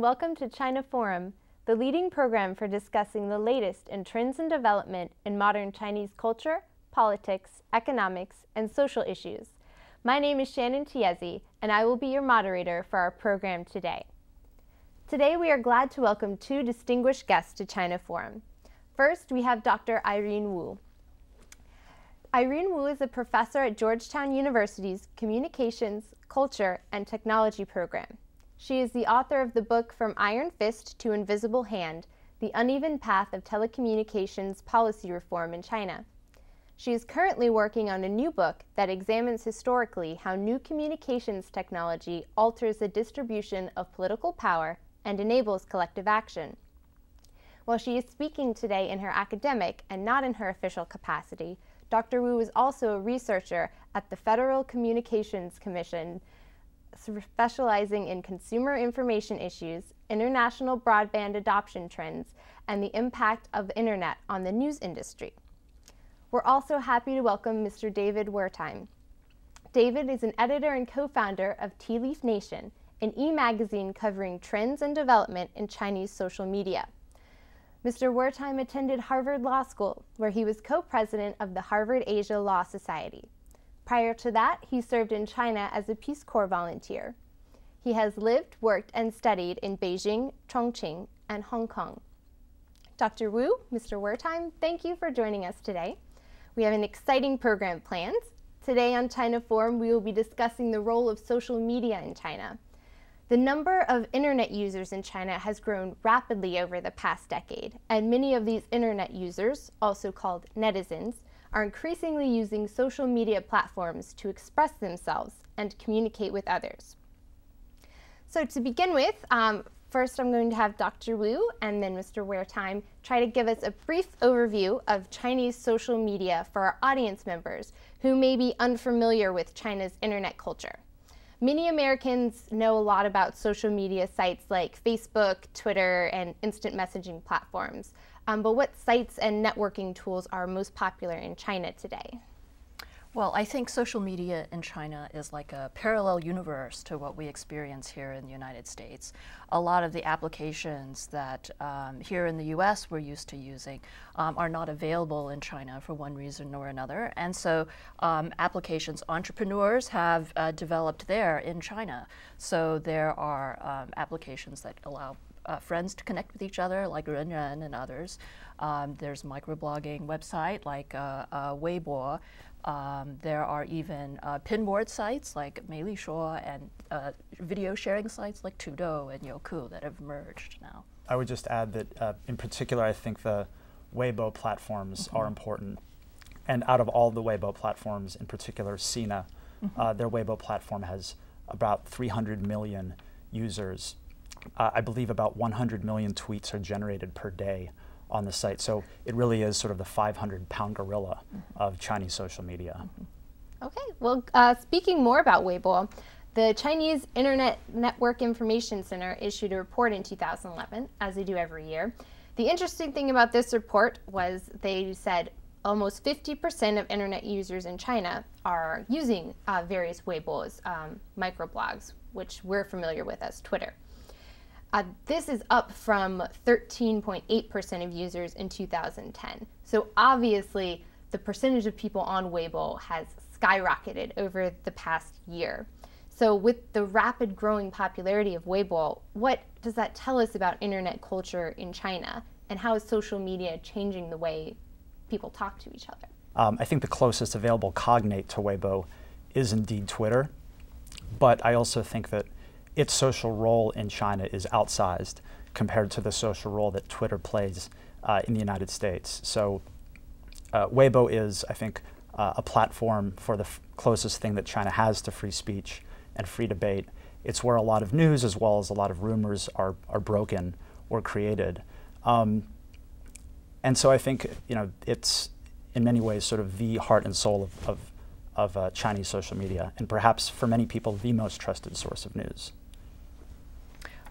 welcome to China Forum, the leading program for discussing the latest in trends and development in modern Chinese culture, politics, economics, and social issues. My name is Shannon Tiezi, and I will be your moderator for our program today. Today we are glad to welcome two distinguished guests to China Forum. First, we have Dr. Irene Wu. Irene Wu is a professor at Georgetown University's Communications, Culture, and Technology program. She is the author of the book From Iron Fist to Invisible Hand, The Uneven Path of Telecommunications Policy Reform in China. She is currently working on a new book that examines historically how new communications technology alters the distribution of political power and enables collective action. While she is speaking today in her academic and not in her official capacity, Dr. Wu is also a researcher at the Federal Communications Commission, specializing in consumer information issues, international broadband adoption trends, and the impact of the internet on the news industry. We're also happy to welcome Mr. David Wertheim. David is an editor and co-founder of Tea Leaf Nation, an e-magazine covering trends and development in Chinese social media. Mr. Wertheim attended Harvard Law School, where he was co-president of the Harvard Asia Law Society. Prior to that, he served in China as a Peace Corps volunteer. He has lived, worked, and studied in Beijing, Chongqing, and Hong Kong. Dr. Wu, Mr. Wertheim, thank you for joining us today. We have an exciting program planned. Today on China Forum, we will be discussing the role of social media in China. The number of internet users in China has grown rapidly over the past decade, and many of these internet users, also called netizens, are increasingly using social media platforms to express themselves and communicate with others. So to begin with, first I'm going to have Dr. Wu and then Mr. Wertheim try to give us a brief overview of Chinese social media for our audience members who may be unfamiliar with China's internet culture. Many Americans know a lot about social media sites like Facebook, Twitter, and instant messaging platforms. But what sites and networking tools are most popular in China today? Well, I think social media in China is like a parallel universe to what we experience here in the United States. A lot of the applications that here in the US we're used to using are not available in China for one reason or another. And so applications entrepreneurs have developed there in China. So there are applications that allow friends to connect with each other, like Renren and others. There's a microblogging website like Weibo. There are even pinboard sites like Meilishua and video sharing sites like Tudou and Youku that have emerged now. I would just add that in particular, I think the Weibo platforms are important. And out of all the Weibo platforms, in particular Sina, their Weibo platform has about 300 million users. I believe about 100 million tweets are generated per day on the site. So it really is sort of the 500-pound gorilla of Chinese social media. Okay, well, speaking more about Weibo, the Chinese Internet Network Information Center issued a report in 2011, as they do every year. The interesting thing about this report was they said almost 50% of internet users in China are using various Weibos, microblogs, which we're familiar with as Twitter. This is up from 13.8% of users in 2010. So obviously, the percentage of people on Weibo has skyrocketed over the past year. So with the rapid growing popularity of Weibo, what does that tell us about internet culture in China? And how is social media changing the way people talk to each other? I think the closest available cognate to Weibo is indeed Twitter. But I also think that its social role in China is outsized compared to the social role that Twitter plays in the United States. So Weibo is, I think, a platform for the closest thing that China has to free speech and free debate. It's where a lot of news as well as a lot of rumors are broken or created. And so I think it's in many ways sort of the heart and soul of Chinese social media, and perhaps for many people the most trusted source of news.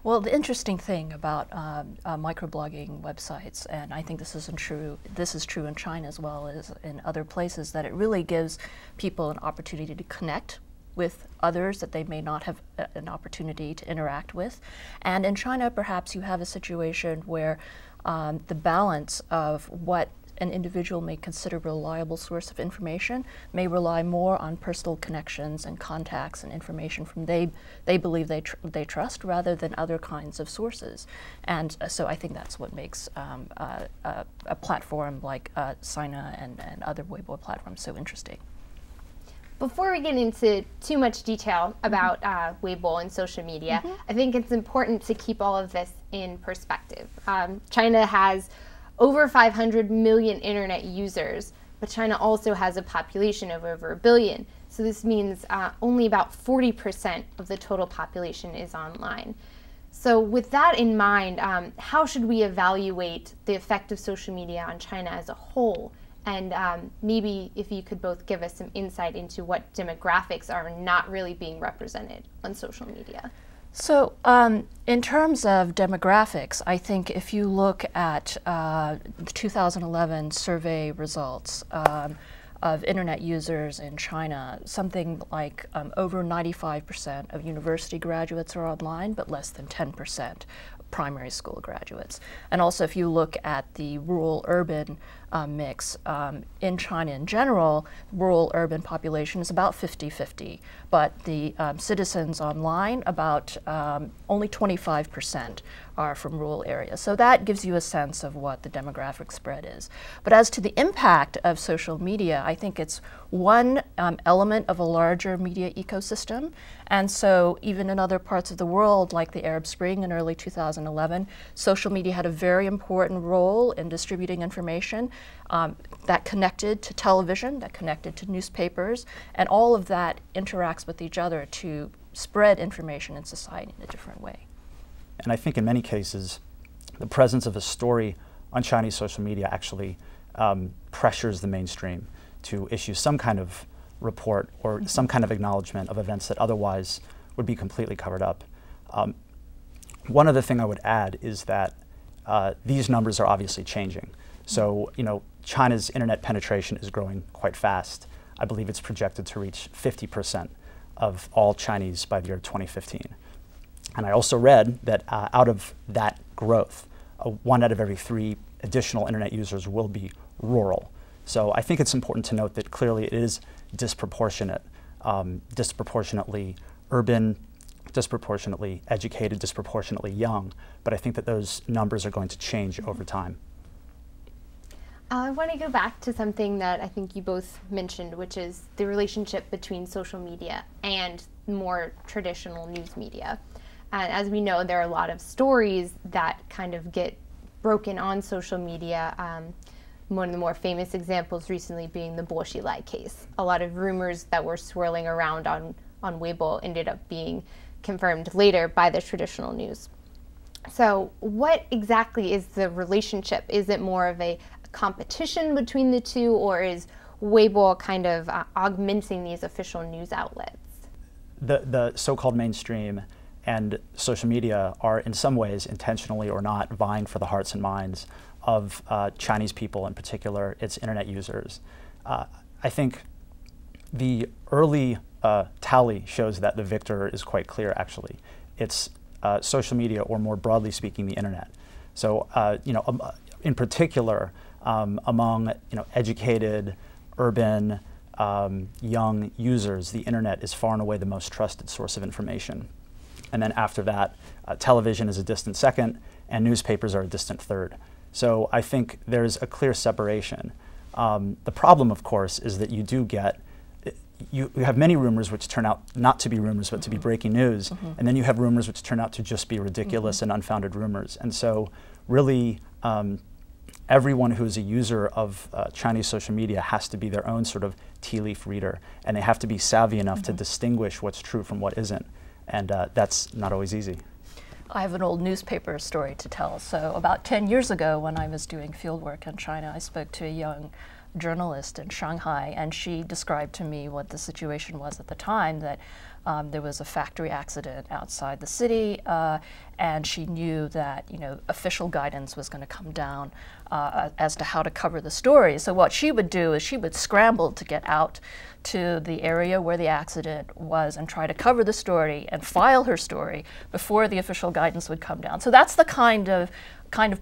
Well, the interesting thing about microblogging websites, and I think this is true in China as well as in other places, that it really gives people an opportunity to connect with others that they may not have an opportunity to interact with. And in China, perhaps you have a situation where the balance of what an individual may consider a reliable source of information may rely more on personal connections and contacts and information from they believe they trust rather than other kinds of sources. And so I think that's what makes a platform like Sina and other Weibo platforms so interesting. Before we get into too much detail about Weibo and social media, I think it's important to keep all of this in perspective. China has over 500 million internet users, but China also has a population of over 1 billion. So this means only about 40% of the total population is online. So with that in mind, how should we evaluate the effect of social media on China as a whole? And maybe if you could both give us some insight into what demographics are not really being represented on social media. So in terms of demographics, I think if you look at the 2011 survey results of internet users in China, something like over 95% of university graduates are online, but less than 10% primary school graduates. And also if you look at the rural-urban mix, in China in general, rural-urban population is about 50-50, but the citizens online, about only 25% are from rural areas. So that gives you a sense of what the demographic spread is. But as to the impact of social media, I think it's one element of a larger media ecosystem. And so even in other parts of the world, like the Arab Spring in early 2011, social media had a very important role in distributing information that connected to television, that connected to newspapers, and all of that interacts with each other to spread information in society in a different way. And I think in many cases, the presence of a story on Chinese social media actually pressures the mainstream to issue some kind of report or some kind of acknowledgement of events that otherwise would be completely covered up. One other thing I would add is that these numbers are obviously changing. So, China's internet penetration is growing quite fast. I believe it's projected to reach 50% of all Chinese by the year 2015. And I also read that out of that growth, 1 out of every 3 additional internet users will be rural. So I think it's important to note that clearly it is disproportionate, disproportionately urban, disproportionately educated, disproportionately young, but I think that those numbers are going to change over time. I want to go back to something that I think you both mentioned, which is the relationship between social media and more traditional news media. And as we know, there are a lot of stories that kind of get broken on social media. One of the more famous examples recently being the Bo Xilai case. A lot of rumors that were swirling around on Weibo ended up being confirmed later by the traditional news. So what exactly is the relationship? Is it more of a competition between the two, or is Weibo kind of augmenting these official news outlets? The so-called mainstream and social media are in some ways, intentionally or not, vying for the hearts and minds of Chinese people, in particular its internet users. I think the early tally shows that the victor is quite clear, actually. It's social media, or more broadly speaking, the internet. So, in particular, among educated, urban, young users, the internet is far and away the most trusted source of information. And then after that, television is a distant second, and newspapers are a distant third. So I think there's a clear separation. The problem, of course, is that you do get, you have many rumors which turn out not to be rumors, but to be breaking news, and then you have rumors which turn out to just be ridiculous and unfounded rumors. And so really, everyone who is a user of Chinese social media has to be their own sort of tea leaf reader, and they have to be savvy enough to distinguish what's true from what isn't. And that's not always easy. I have an old newspaper story to tell. So about 10 years ago, when I was doing field work in China, I spoke to a young journalist in Shanghai, and she described to me what the situation was at the time, that there was a factory accident outside the city, and she knew that, you know, official guidance was going to come down as to how to cover the story. So what she would do is she would scramble to get out to the area where the accident was and try to cover the story and file her story before the official guidance would come down. So that's the kind of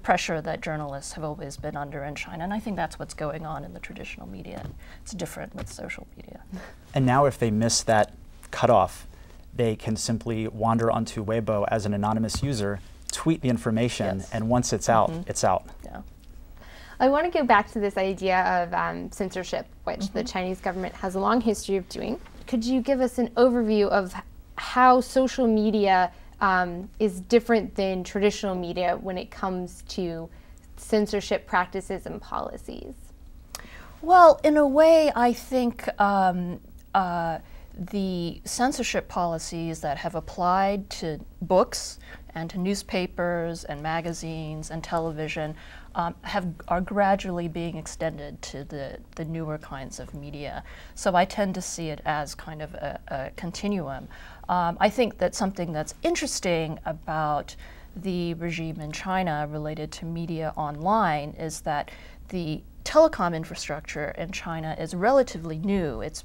pressure that journalists have always been under in China, and I think that's what's going on in the traditional media. It's different with social media. And now if they miss that cutoff, they can simply wander onto Weibo as an anonymous user, tweet the information, yes. and once it's out, it's out. Yeah. I want to go back to this idea of censorship, which the Chinese government has a long history of doing. Could you give us an overview of how social media is different than traditional media when it comes to censorship practices and policies? Well, in a way, I think the censorship policies that have applied to books and to newspapers and magazines and television are gradually being extended to the newer kinds of media. So I tend to see it as kind of a continuum. I think that something that's interesting about the regime in China related to media online is that the telecom infrastructure in China is relatively new. It's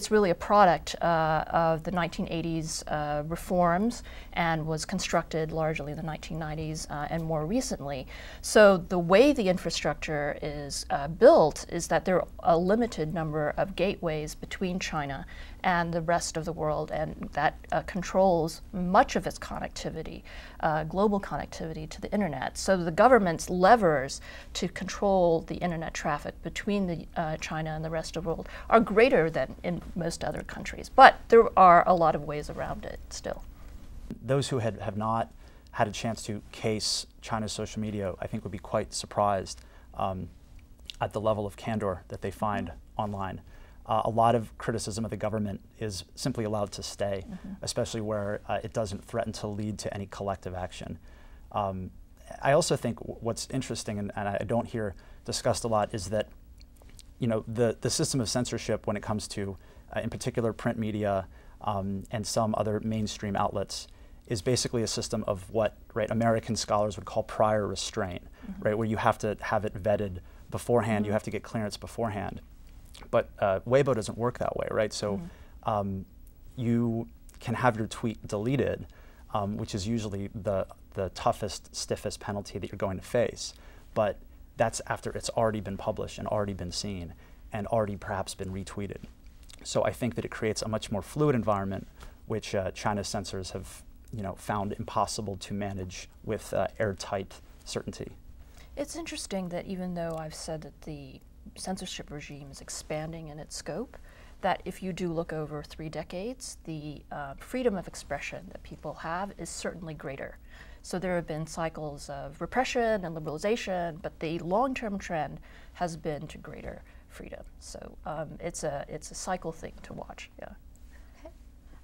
really a product of the 1980s reforms and was constructed largely in the 1990s and more recently. So the way the infrastructure is built is that there are a limited number of gateways between China and the rest of the world, and that controls much of its connectivity, global connectivity to the internet. So the government's levers to control the internet traffic between China and the rest of the world are greater than in most other countries. But there are a lot of ways around it still. Those who have not had a chance to case China's social media, I think, would be quite surprised at the level of candor that they find online. A lot of criticism of the government is simply allowed to stay, especially where it doesn't threaten to lead to any collective action. I also think what's interesting, and I don't hear discussed a lot, is that, you know, the system of censorship when it comes to, in particular, print media and some other mainstream outlets, is basically a system of what, right, American scholars would call prior restraint, right, where you have to have it vetted beforehand, you have to get clearance beforehand. But Weibo doesn't work that way, right? So you can have your tweet deleted, which is usually the toughest, stiffest penalty that you're going to face. But that's after it's already been published and already been seen and already perhaps been retweeted. So I think that it creates a much more fluid environment, which China's censors have, you know, found impossible to manage with airtight certainty. It's interesting that even though I've said that the censorship regime is expanding in its scope, that if you do look over 3 decades, the freedom of expression that people have is certainly greater. So there have been cycles of repression and liberalization, but the long-term trend has been to greater freedom. So it's a cycle thing to watch. Yeah.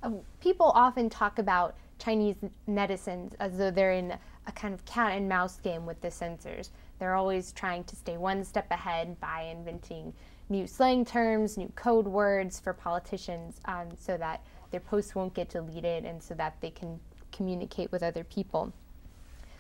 Okay. People often talk about Chinese netizens as though they're in a kind of cat and mouse game with the censors. They're always trying to stay one step ahead by inventing new slang terms, new code words for politicians, so that their posts won't get deleted and so that they can communicate with other people.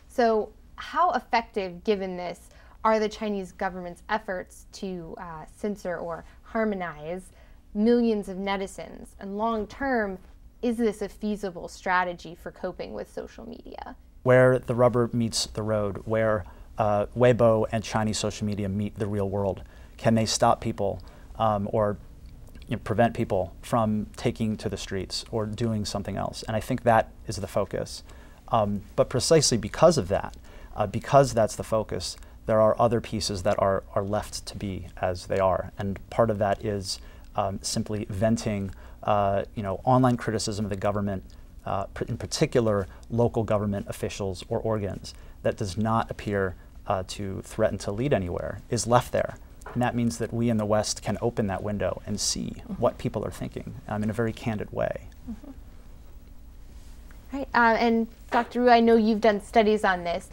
So how effective, given this, are the Chinese government's efforts to censor or harmonize millions of netizens? And long term, is this a feasible strategy for coping with social media? Where the rubber meets the road, where Weibo and Chinese social media meet the real world, can they stop people or prevent people from taking to the streets or doing something else? And I think that is the focus. But precisely because of that, because that's the focus, there are other pieces that are left to be as they are. And part of that is simply venting online criticism of the government, in particular local government officials or organs, that does not appear to threaten to lead anywhere, is left there. And that means that we in the West can open that window and see what people are thinking in a very candid way. Right. And Dr. Wu, I know you've done studies on this.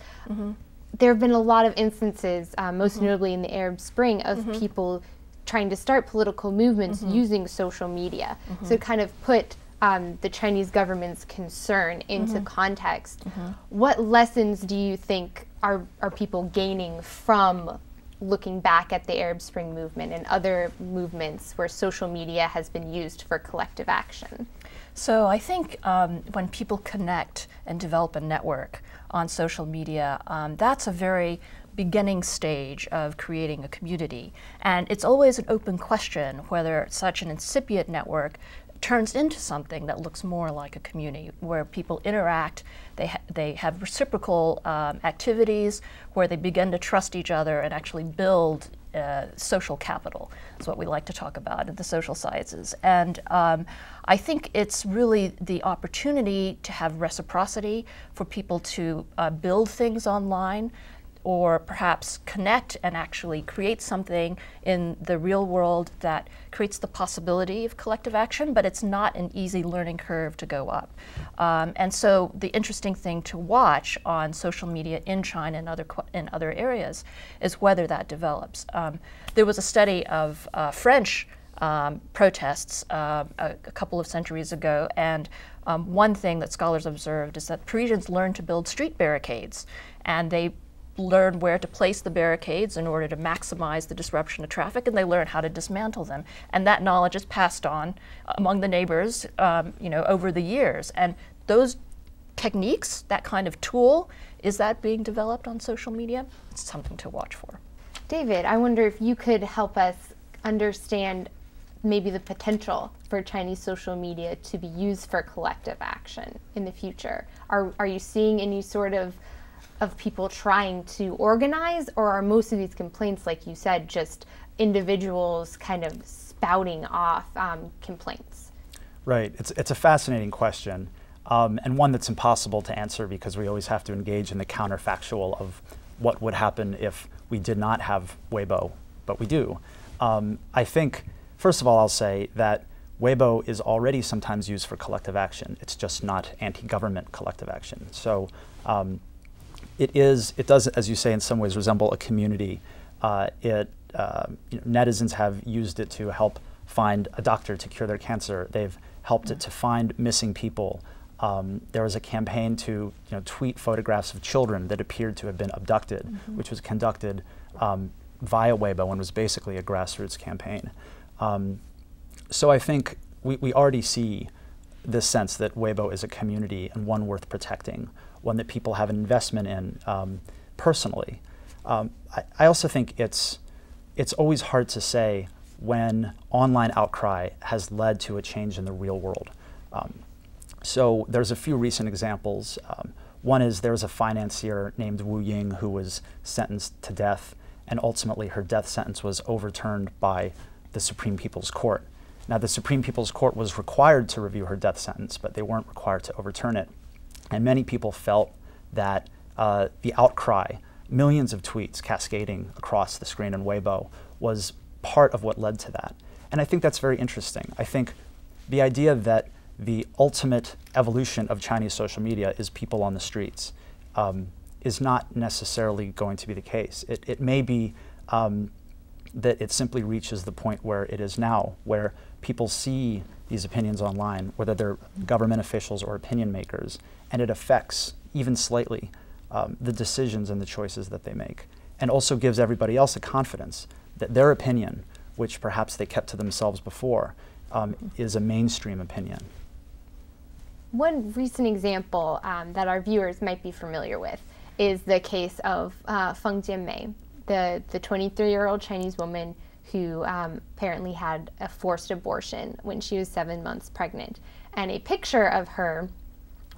there have been a lot of instances, most notably in the Arab Spring, of people trying to start political movements using social media. So kind of put the Chinese government's concern into context. What lessons do you think are people gaining from looking back at the Arab Spring movement and other movements where social media has been used for collective action? So I think when people connect and develop a network on social media, that's a very beginning stage of creating a community. And it's always an open question whether such an incipient network turns into something that looks more like a community, where people interact, they have reciprocal activities, where they begin to trust each other and actually build social capital. That's what we like to talk about in the social sciences. And I think it's really the opportunity to have reciprocity for people to build things online, or perhaps connect and actually create something in the real world that creates the possibility of collective action, but it's not an easy learning curve to go up. And so the interesting thing to watch on social media in China and in other areas is whether that develops. There was a study of French protests a couple of centuries ago, and one thing that scholars observed is that Parisians learned to build street barricades, and they learn where to place the barricades in order to maximize the disruption of traffic, and they learn how to dismantle them. And that knowledge is passed on among the neighbors, over the years. And those techniques, that kind of tool, is that being developed on social media? It's something to watch for. David, I wonder if you could help us understand maybe the potential for Chinese social media to be used for collective action in the future. Are you seeing any sort of people trying to organize, or are most of these complaints, like you said, just individuals kind of spouting off complaints? Right. It's a fascinating question, and one that's impossible to answer because we always have to engage in the counterfactual of what would happen if we did not have Weibo, but we do. I think, first of all, I'll say that Weibo is already sometimes used for collective action. It's just not anti-government collective action. So it does, as you say, in some ways resemble a community. Netizens have used it to help find a doctor to cure their cancer. They've helped it to find missing people. There was a campaign to tweet photographs of children that appeared to have been abducted, which was conducted via Weibo and was basically a grassroots campaign. So I think we already see this sense that Weibo is a community and one worth protecting, one that people have an investment in personally. I also think it's always hard to say when online outcry has led to a change in the real world. So there's a few recent examples. One is there was a financier named Wu Ying who was sentenced to death, and ultimately her death sentence was overturned by the Supreme People's Court. Now, the Supreme People's Court was required to review her death sentence, but they weren't required to overturn it. And many people felt that the outcry, millions of tweets cascading across the screen in Weibo, was part of what led to that. And I think that's very interesting. I think the idea that the ultimate evolution of Chinese social media is people on the streets is not necessarily going to be the case. It may be that it simply reaches the point where it is now, where people see these opinions online, whether they're government officials or opinion makers, and it affects, even slightly, the decisions and the choices that they make, and also gives everybody else a confidence that their opinion, which perhaps they kept to themselves before, is a mainstream opinion. One recent example that our viewers might be familiar with is the case of Feng Jianmei, the 23-year-old Chinese woman who apparently had a forced abortion when she was 7 months pregnant. And a picture of her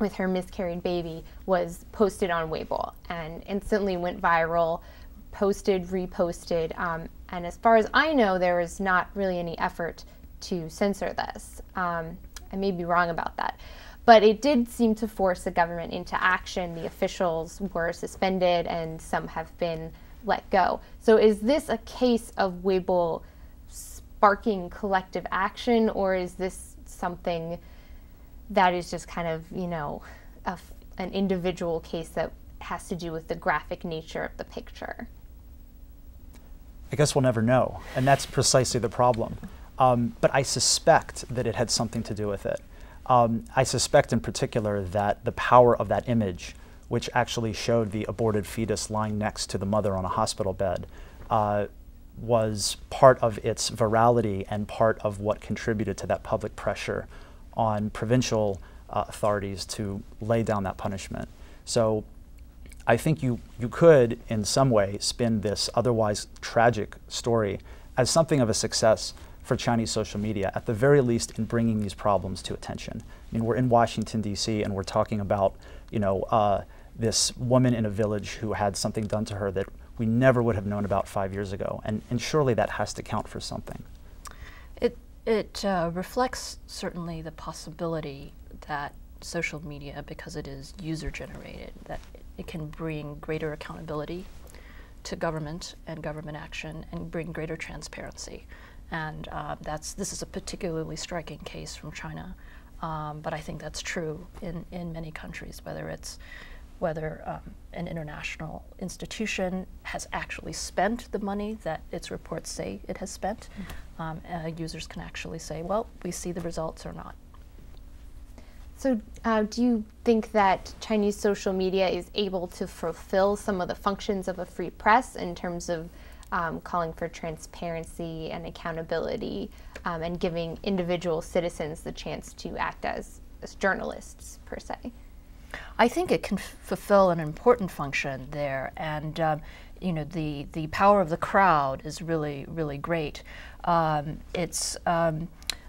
with her miscarried baby was posted on Weibo and instantly went viral, posted, reposted, and as far as I know, there was not really any effort to censor this. I may be wrong about that. But it did seem to force the government into action. The officials were suspended and some have been let go. So is this a case of Weibo sparking collective action, or is this something that is just kind of, an individual case that has to do with the graphic nature of the picture? I guess we'll never know, and that's precisely the problem. But I suspect that it had something to do with it. I suspect in particular that the power of that image, which actually showed the aborted fetus lying next to the mother on a hospital bed, was part of its virality and part of what contributed to that public pressure on provincial authorities to lay down that punishment. So I think you could, in some way, spin this otherwise tragic story as something of a success for Chinese social media, at the very least in bringing these problems to attention. I mean, we're in Washington, D.C., and we're talking about, this woman in a village who had something done to her that we never would have known about 5 years ago, and surely that has to count for something. It reflects certainly the possibility that social media, because it is user-generated, that it can bring greater accountability to government and government action and bring greater transparency. And this is a particularly striking case from China, but I think that's true in many countries, whether an international institution has actually spent the money that its reports say it has spent. Users can actually say, well, we see the results or not. So do you think that Chinese social media is able to fulfill some of the functions of a free press in terms of calling for transparency and accountability and giving individual citizens the chance to act as journalists, per se? I think it can fulfill an important function there, and the power of the crowd is really, really great.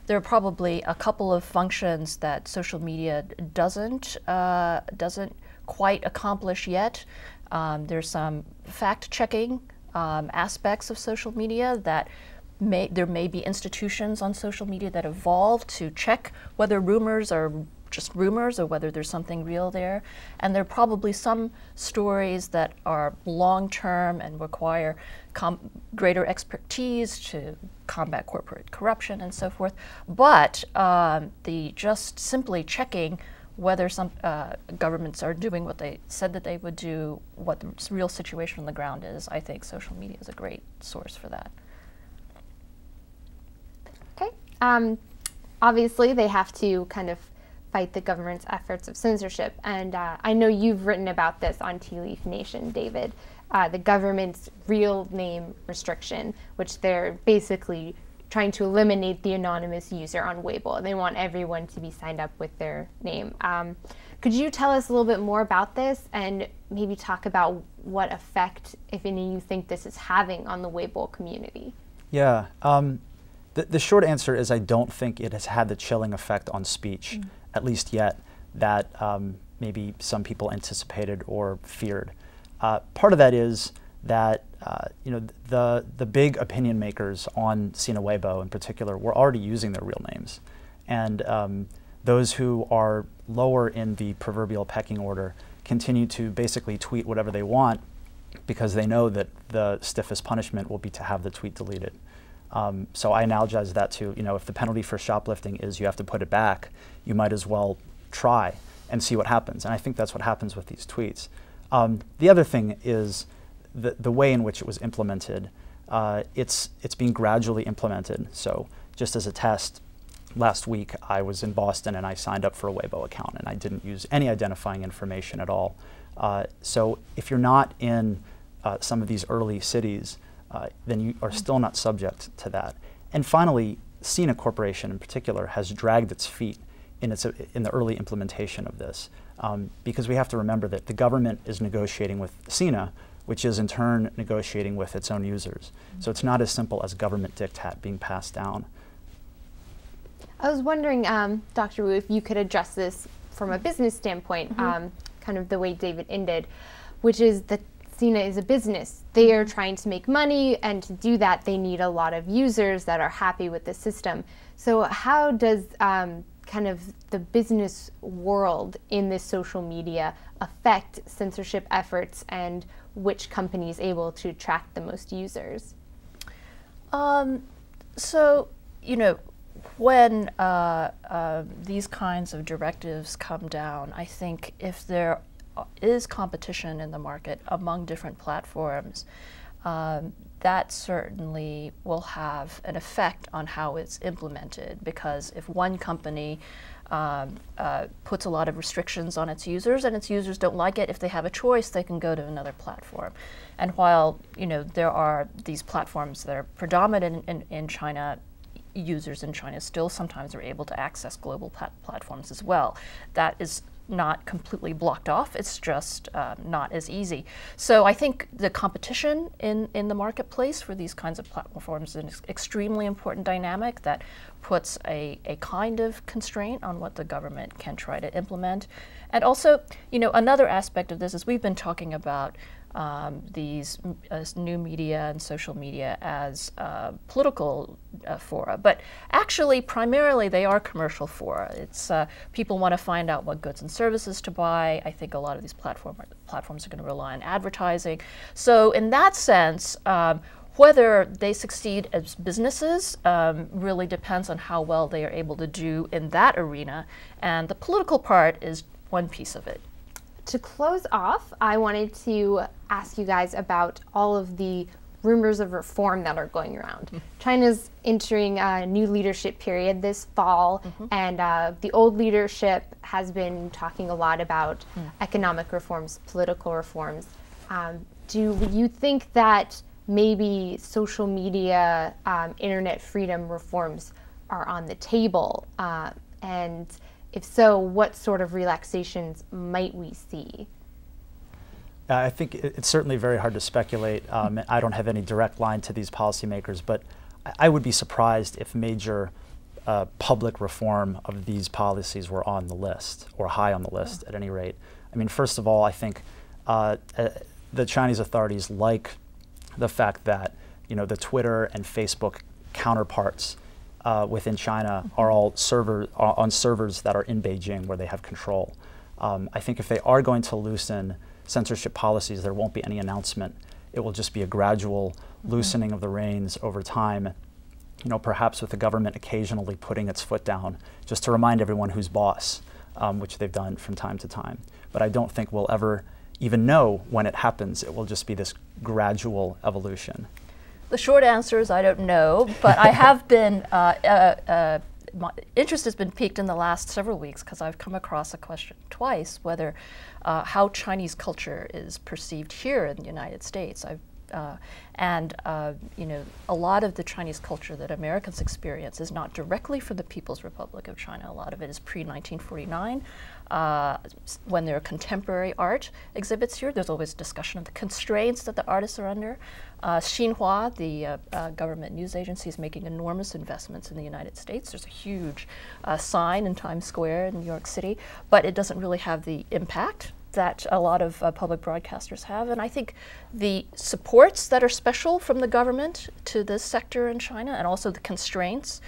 There are probably a couple of functions that social media doesn't quite accomplish yet. There's some fact-checking aspects of social media that there may be institutions on social media that evolve to check whether rumors are just rumors or whether there's something real there. And there are probably some stories that are long-term and require greater expertise to combat corporate corruption and so forth. But the just simply checking whether some governments are doing what they said that they would do, what the real situation on the ground is, I think social media is a great source for that. Okay. Obviously, they have to kind of fight the government's efforts of censorship. And I know you've written about this on Tea Leaf Nation, David, the government's real name restriction, which they're basically trying to eliminate the anonymous user on Weibo. They want everyone to be signed up with their name. Could you tell us a little bit more about this and maybe talk about what effect, if any, you think this is having on the Weibo community? Yeah. The short answer is I don't think it has had the chilling effect on speech, at least yet, that maybe some people anticipated or feared. Part of that is that the big opinion makers on Sina Weibo in particular were already using their real names. And those who are lower in the proverbial pecking order continue to basically tweet whatever they want because they know that the stiffest punishment will be to have the tweet deleted. So I analogize that to, if the penalty for shoplifting is you have to put it back, you might as well try and see what happens. And I think that's what happens with these tweets. The other thing is the way in which it was implemented. It's being gradually implemented. So just as a test, last week I was in Boston and I signed up for a Weibo account and I didn't use any identifying information at all. So if you're not in some of these early cities, then you are still not subject to that. And finally, Sina Corporation in particular has dragged its feet in the early implementation of this, because we have to remember that the government is negotiating with Sina, which is in turn negotiating with its own users. So it's not as simple as government diktat being passed down. I was wondering, Dr. Wu, if you could address this from a business standpoint, kind of the way David ended, which is that Sina is a business. They are trying to make money, and to do that, they need a lot of users that are happy with the system. So how does kind of the business world in this social media affect censorship efforts and which company is able to attract the most users? So, when these kinds of directives come down, I think if there is competition in the market among different platforms, that certainly will have an effect on how it's implemented, because if one company puts a lot of restrictions on its users and its users don't like it, if they have a choice, they can go to another platform. And while there are these platforms that are predominant in China, users in China still sometimes are able to access global platforms as well. That is not completely blocked off, it's just not as easy. So I think the competition in the marketplace for these kinds of platforms is an extremely important dynamic that puts a kind of constraint on what the government can try to implement. And also, another aspect of this is we've been talking about these new media and social media as political fora, but actually primarily they are commercial fora. It's people want to find out what goods and services to buy. I think a lot of these platforms are going to rely on advertising. So in that sense, whether they succeed as businesses really depends on how well they are able to do in that arena, and the political part is one piece of it. To close off, I wanted to ask you guys about all of the rumors of reform that are going around. China's entering a new leadership period this fall, and the old leadership has been talking a lot about economic reforms, political reforms. Do you think that maybe social media, internet freedom reforms are on the table? And if so, what sort of relaxations might we see? I think it's certainly very hard to speculate. I don't have any direct line to these policymakers, but I would be surprised if major public reform of these policies were on the list, or high on the list at any rate. I mean, first of all, I think the Chinese authorities like the fact that the Twitter and Facebook counterparts within China are all on servers that are in Beijing, where they have control. I think if they are going to loosen censorship policies, there won't be any announcement. It will just be a gradual loosening of the reins over time, perhaps with the government occasionally putting its foot down, just to remind everyone who's boss, which they've done from time to time. But I don't think we'll ever even know when it happens. It will just be this gradual evolution. The short answer is I don't know, but I have been, my interest has been piqued in the last several weeks because I've come across a question twice whether how Chinese culture is perceived here in the United States. A lot of the Chinese culture that Americans experience is not directly from the People's Republic of China. A lot of it is pre-1949. When there are contemporary art exhibits here, there's always discussion of the constraints that the artists are under. Xinhua, the government news agency, is making enormous investments in the United States. There's a huge sign in Times Square in New York City, but it doesn't really have the impact that a lot of public broadcasters have. And I think the supports that are special from the government to this sector in China, and also the constraints,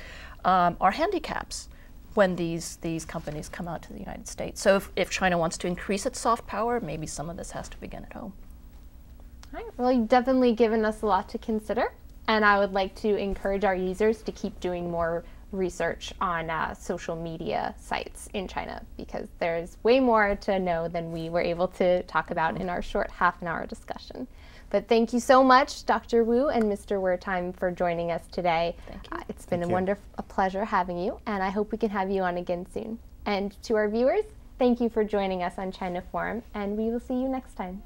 are handicaps when these companies come out to the United States. So if China wants to increase its soft power, maybe some of this has to begin at home. All right. Well, you've definitely given us a lot to consider, and I would like to encourage our users to keep doing more research on social media sites in China, because there's way more to know than we were able to talk about in our short half-an-hour discussion. But thank you so much, Dr. Wu and Mr. Wertheim, for joining us today. Thank you. It's been a pleasure having you, and I hope we can have you on again soon. And to our viewers, thank you for joining us on China Forum, and we will see you next time.